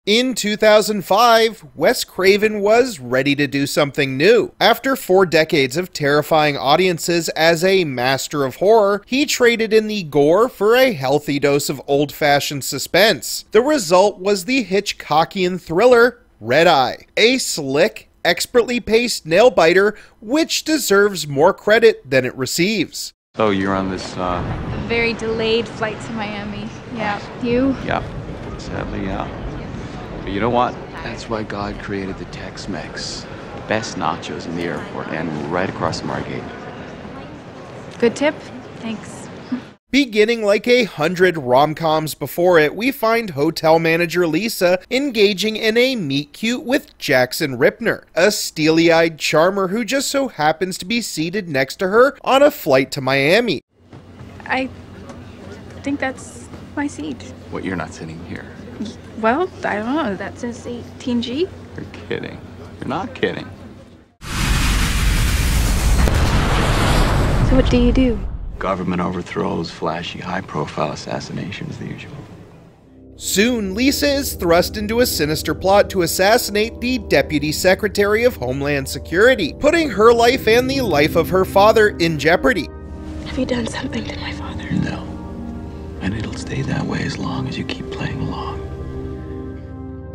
In 2005, Wes Craven was ready to do something new. After 4 decades of terrifying audiences as a master of horror, he traded in the gore for a healthy dose of old-fashioned suspense. The result was the Hitchcockian thriller, Renney, a slick, expertly paced nail-biter which deserves more credit than it receives. So you're on this, A very delayed flight to Miami. Yeah. You? Yeah, sadly, yeah. But you know what? That's why God created the Tex-Mex. Best nachos in the airport and right across from our gate. Good tip. Thanks. Beginning like 100 rom-coms before it, we find hotel manager Lisa engaging in a meet-cute with Jackson Ripner, a steely-eyed charmer who just so happens to be seated next to her on a flight to Miami. I think that's my seat. What, you're not sitting here? Well, I don't know. That says 18G. You're kidding. You're not kidding. So what do you do? Government overthrows, flashy, high-profile assassinations, the usual. Soon, Lisa is thrust into a sinister plot to assassinate the Deputy Secretary of Homeland Security, putting her life and the life of her father in jeopardy. Have you done something to my father? No. And it'll stay that way as long as you keep playing along.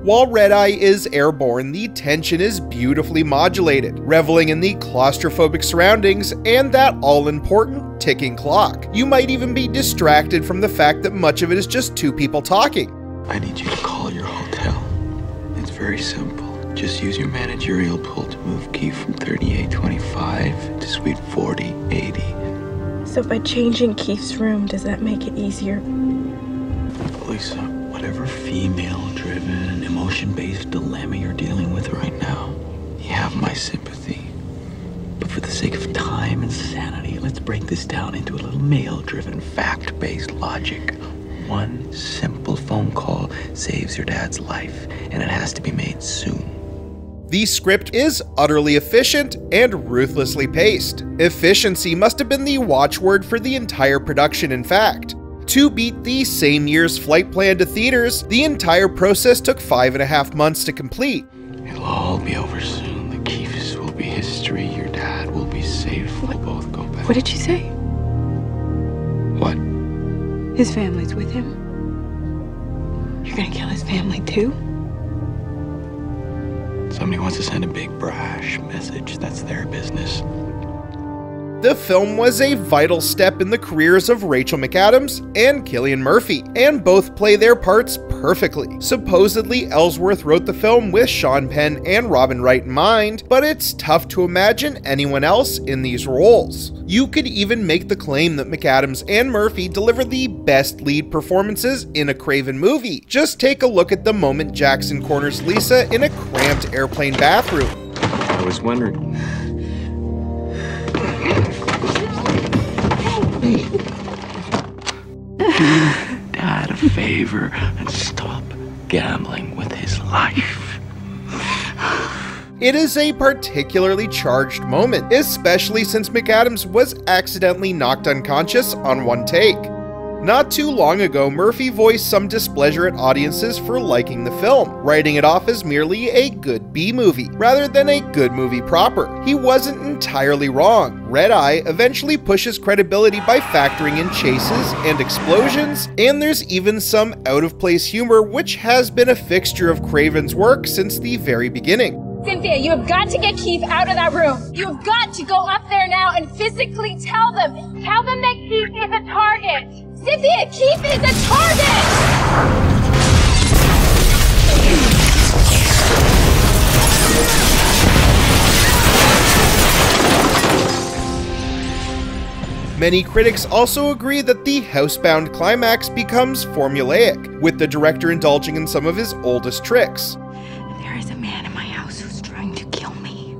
While Renney is airborne, the tension is beautifully modulated, reveling in the claustrophobic surroundings and that all-important ticking clock. You might even be distracted from the fact that much of it is just 2 people talking. I need you to call your hotel. It's very simple. Just use your managerial pull to move key from 3825 to suite 4080. So by changing Keith's room, does that make it easier? Lisa, whatever female-driven, emotion-based dilemma you're dealing with right now, you have my sympathy. But for the sake of time and sanity, let's break this down into a little male-driven, fact-based logic. One simple phone call saves your dad's life, and it has to be made soon. The script is utterly efficient and ruthlessly paced. Efficiency must have been the watchword for the entire production, in fact. To beat the same year's flight plan to theaters, the entire process took 5.5 months to complete. It'll all be over soon. The Keefs will be history. Your dad will be safe. We'll both go back. What did you say? What? His family's with him. You're gonna kill his family too? Somebody wants to send a big brash message. That's their business. The film was a vital step in the careers of Rachel McAdams and Cillian Murphy, and both play their parts perfectly. Supposedly, Ellsworth wrote the film with Sean Penn and Robin Wright in mind, but it's tough to imagine anyone else in these roles. You could even make the claim that McAdams and Murphy deliver the best lead performances in a Craven movie. Just take a look at the moment Jackson corners Lisa in a cramped airplane bathroom. I was wondering. Dad, a favor, and stop gambling with his life. It is a particularly charged moment, especially since McAdams was accidentally knocked unconscious on one take. Not too long ago, Murphy voiced some displeasure at audiences for liking the film, writing it off as merely a good B-movie, rather than a good movie proper. He wasn't entirely wrong. Renney eventually pushes credibility by factoring in chases and explosions, and there's even some out-of-place humor which has been a fixture of Craven's work since the very beginning. Cynthia, you have got to get Keith out of that room. You have got to go up there now and physically tell them that Keith is a target. Cynthia, Keith is a target! Many critics also agree that the housebound climax becomes formulaic, with the director indulging in some of his oldest tricks. There is a man in my house who's trying to kill me.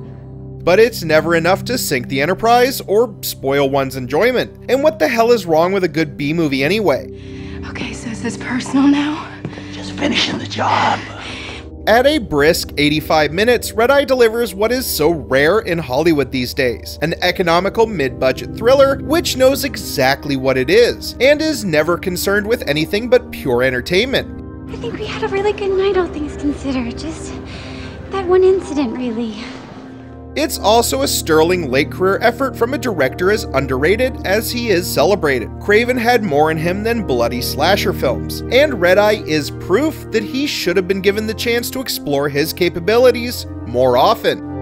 But it's never enough to sink the enterprise or spoil one's enjoyment. And what the hell is wrong with a good B-movie anyway? Okay, so is this personal now? Just finishing the job. At a brisk 85 minutes, Red Eye delivers what is so rare in Hollywood these days, an economical mid-budget thriller which knows exactly what it is, and is never concerned with anything but pure entertainment. I think we had a really good night, all things considered. Just that one incident, really. It's also a sterling late-career effort from a director as underrated as he is celebrated. Craven had more in him than bloody slasher films, and Red Eye is proof that he should have been given the chance to explore his capabilities more often.